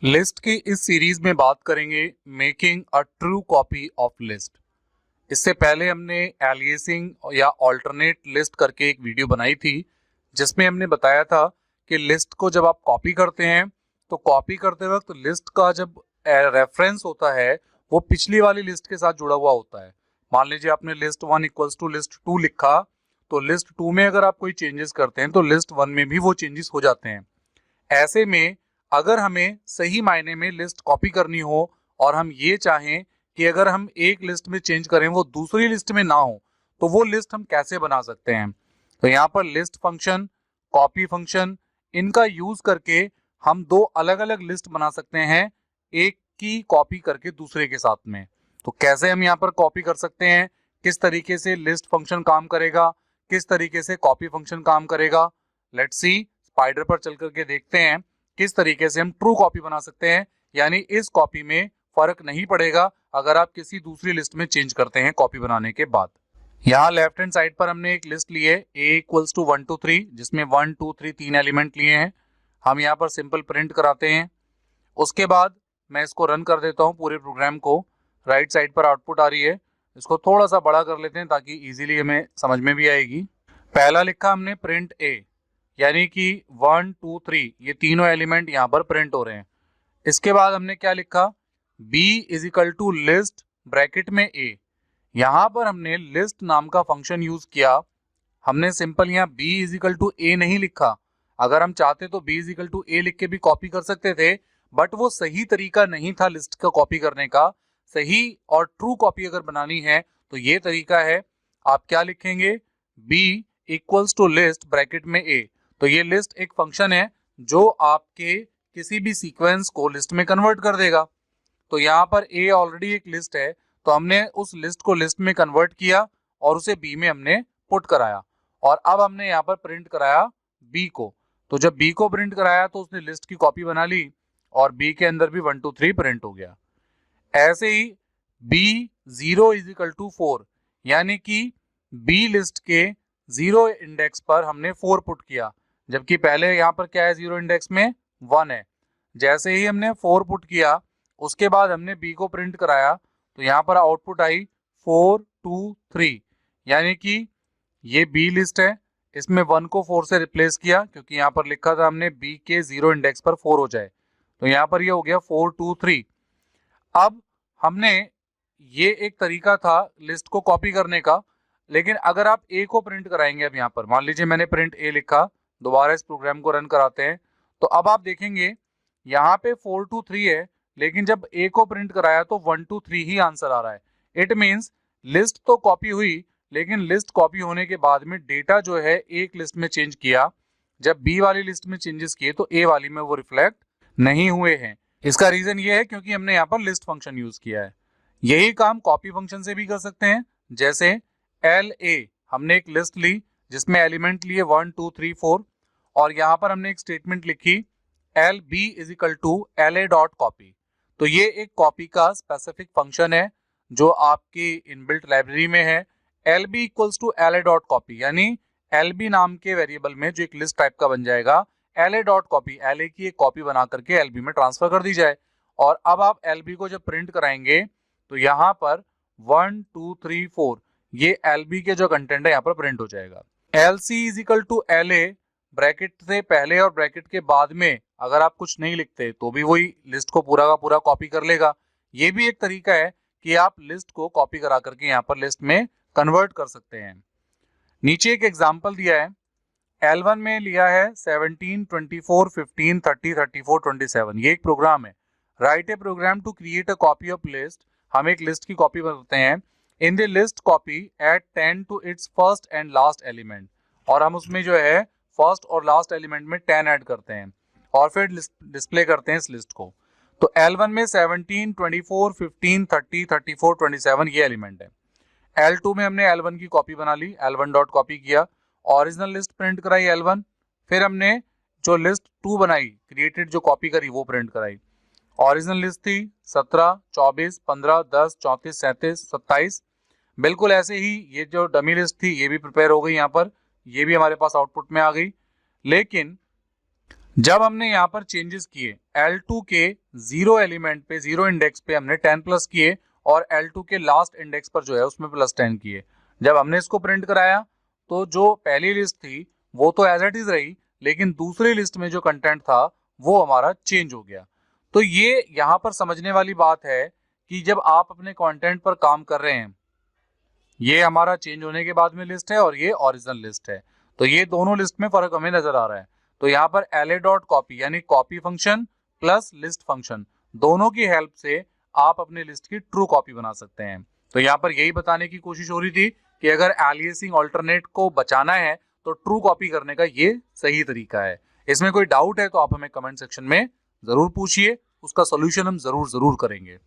List की इस series में बात करेंगे making a true copy of list. इससे पहले हमने एलियासिंग या ऑल्टरनेट लिस्ट करके एक वीडियो बनाई थी जिसमें हमने बताया था कि लिस्ट को जब आप कॉपी करते हैं तो कॉपी करते वक्त लिस्ट का जब रेफरेंस होता है वो पिछली वाली लिस्ट के साथ जुड़ा हुआ होता है। मान लीजिए आपने लिस्ट 1 इक्वल्स टू लिस्ट 2 लिखा, तो लिस्ट 2 में अगर आप कोई चेंजेस करते हैं तो लिस्ट 1 में भी वो चेंजेस हो जाते हैं। ऐसे में अगर हमें सही मायने में लिस्ट कॉपी करनी हो और हम ये चाहें कि अगर हम एक लिस्ट में चेंज करें वो दूसरी लिस्ट में ना हो, तो वो लिस्ट हम कैसे बना सकते हैं। तो यहाँ पर लिस्ट फंक्शन, कॉपी फंक्शन, इनका यूज करके हम दो अलग अलग लिस्ट बना सकते हैं, एक की कॉपी करके दूसरे के साथ में। तो कैसे हम यहाँ पर कॉपी कर सकते हैं, किस तरीके से लिस्ट फंक्शन काम करेगा, किस तरीके से कॉपी फंक्शन काम करेगा, लेट्स सी। स्पाइडर पर चल करके देखते हैं किस तरीके से हम ट्रू कॉपी बना सकते हैं, यानी इस कॉपी में फर्क नहीं पड़ेगा अगर आप किसी दूसरी लिस्ट में चेंज करते हैं कॉपी बनाने के बाद। यहाँ लेफ्ट हैंड साइड पर हमने एक लिस्ट ली है a इक्वल्स टू 1 2 3, जिसमें 1 2 3 तीन एलिमेंट लिए हैं। हम यहाँ पर सिंपल प्रिंट कराते हैं। उसके बाद मैं इसको रन कर देता हूँ पूरे प्रोग्राम को। राइट साइड पर आउटपुट आ रही है, इसको थोड़ा सा बड़ा कर लेते हैं ताकि इजीली हमें समझ में भी आएगी। पहला लिखा हमने प्रिंट a, यानी कि 1 2 3 ये तीनों एलिमेंट यहाँ पर प्रिंट हो रहे हैं। इसके बाद हमने क्या लिखा, b is equal to list bracket में a। यहाँ पर हमने लिस्ट नाम का फंक्शन यूज किया। हमने सिंपल यहाँ b is equal to a नहीं लिखा। अगर हम चाहते तो b is equal to a लिख के भी कॉपी कर सकते थे, बट वो सही तरीका नहीं था लिस्ट का कॉपी करने का। सही और ट्रू कॉपी अगर बनानी है तो ये तरीका है। आप क्या लिखेंगे, b equals to list bracket में a। तो ये लिस्ट एक फंक्शन है जो आपके किसी भी सीक्वेंस को लिस्ट में कन्वर्ट कर देगा। तो यहाँ पर a ऑलरेडी एक लिस्ट है, तो हमने उस लिस्ट को लिस्ट में कन्वर्ट किया और उसे b में हमने पुट कराया, और अब हमने यहाँ पर प्रिंट कराया b को। तो जब b को प्रिंट कराया तो उसने लिस्ट की कॉपी बना ली और b के अंदर भी 1 2 3 प्रिंट हो गया। ऐसे ही b 0 इज इक्वल टू 4, यानी कि b लिस्ट के 0 इंडेक्स पर हमने 4 पुट किया, जबकि पहले यहाँ पर क्या है, 0 इंडेक्स में 1 है। जैसे ही हमने 4 पुट किया उसके बाद हमने b को प्रिंट कराया, तो यहाँ पर आउटपुट आई 4 2 3, यानी कि ये b लिस्ट है। इसमें 1 को 4 से रिप्लेस किया क्योंकि यहाँ पर लिखा था हमने b के 0 इंडेक्स पर 4 हो जाए, तो यहाँ पर ये हो गया 4 2 3। अब हमने ये एक तरीका था लिस्ट को कॉपी करने का, लेकिन अगर आप a को प्रिंट कराएंगे, अब यहाँ पर मान लीजिए मैंने प्रिंट a लिखा, दोबारा इस प्रोग्राम को रन कराते हैं, तो अब आप देखेंगे यहाँ पे 4 2 3 है, लेकिन जब a को प्रिंट कराया तो 1 2 3 ही आंसर आ रहा है। इट मीन्स लिस्ट तो कॉपी हुई, लेकिन लिस्ट कॉपी होने के बाद में डेटा जो है एक लिस्ट में चेंज किया, जब b वाली लिस्ट में चेंजेस किए तो a वाली में वो रिफ्लेक्ट नहीं हुए हैं। इसका रीजन ये है क्योंकि हमने यहाँ पर लिस्ट फंक्शन यूज किया है। यही काम कॉपी फंक्शन से भी कर सकते हैं। जैसे LA, हमने एक लिस्ट ली जिसमें एलिमेंट लिए 1 2 3 4, और यहाँ पर हमने एक स्टेटमेंट लिखी LB is equal to LA dot copy. तो ये एक कॉपी का स्पेसिफिक फंक्शन है जो आपकी इनबिल्ट लाइब्रेरी में है। LB equals to LA dot copy, यानी LB नाम के वेरिएबल में जो एक लिस्ट टाइप का बन जाएगा, LA डॉट कॉपी, LA की एक कॉपी बना करके LB में ट्रांसफर कर दी जाए। और अब आप LB को जब प्रिंट कराएंगे तो यहाँ पर 1 2 3 4 ये LB के जो कंटेंट है यहाँ पर प्रिंट हो जाएगा। LC is equal to LA, bracket से पहले और ब्रैकेट के बाद में अगर आप कुछ नहीं लिखते तो भी वही लिस्ट को पूरा का पूरा कॉपी कर लेगा। ये भी एक तरीका है कि आप लिस्ट को कॉपी करा करके यहाँ पर लिस्ट में कन्वर्ट कर सकते हैं। नीचे एक एग्जाम्पल दिया है, L1 में लिया है 17 24 15 30 34 27। ये एक प्रोग्राम है। Write a program to create a copy of list. हम एक लिस्ट की कॉपी बनाते हैं। In the list copy add 10 to its first and last element, और हम उसमें जो है फर्स्ट और लास्ट एलिमेंट में 10 ऐड करते हैं और फिर डिस्प्ले करते हैं इस लिस्ट को। तो L1 में 17 24 15 30 34 27 ये एलिमेंट है। L2 में हमने L1 की कॉपी बना ली, L1 डॉट कॉपी किया, ओरिजिनल लिस्ट प्रिंट कराई L1, फिर हमने जो लिस्ट 2 बनाई, क्रिएटेड जो कॉपी करी वो प्रिंट कराई। ओरिजिनल लिस्ट थी 17 24 15 10 34 37 27। बिल्कुल ऐसे ही ये जो डमी लिस्ट थी ये भी प्रिपेयर हो गई यहाँ पर, ये भी हमारे पास आउटपुट में आ गई। लेकिन जब हमने यहाँ पर चेंजेस किए, L2 के 0 एलिमेंट पे, 0 इंडेक्स पे हमने 10 प्लस किए और L2 के लास्ट इंडेक्स पर जो है उसमें प्लस 10 किए। जब हमने इसको प्रिंट कराया तो जो पहली लिस्ट थी वो तो एज इट इज रही, लेकिन दूसरी लिस्ट में जो कंटेंट था वो हमारा चेंज हो गया। तो ये यहाँ पर समझने वाली बात है कि जब आप अपने कंटेंट पर काम कर रहे हैं, ये हमारा चेंज होने के बाद में लिस्ट है और ये ओरिजिनल लिस्ट है, तो ये दोनों लिस्ट में फर्क हमें नजर आ रहा है। तो यहाँ पर la.copy यानी copy function plus list function, दोनों की हेल्प से आप अपने लिस्ट की ट्रू कॉपी बना सकते हैं। तो यहाँ पर यही बताने की कोशिश हो रही थी कि अगर एलियासिंग ऑल्टरनेट को बचाना है तो ट्रू कॉपी करने का ये सही तरीका है। इसमें कोई डाउट है तो आप हमें कमेंट सेक्शन में जरूर पूछिए, उसका सोल्यूशन हम जरूर करेंगे।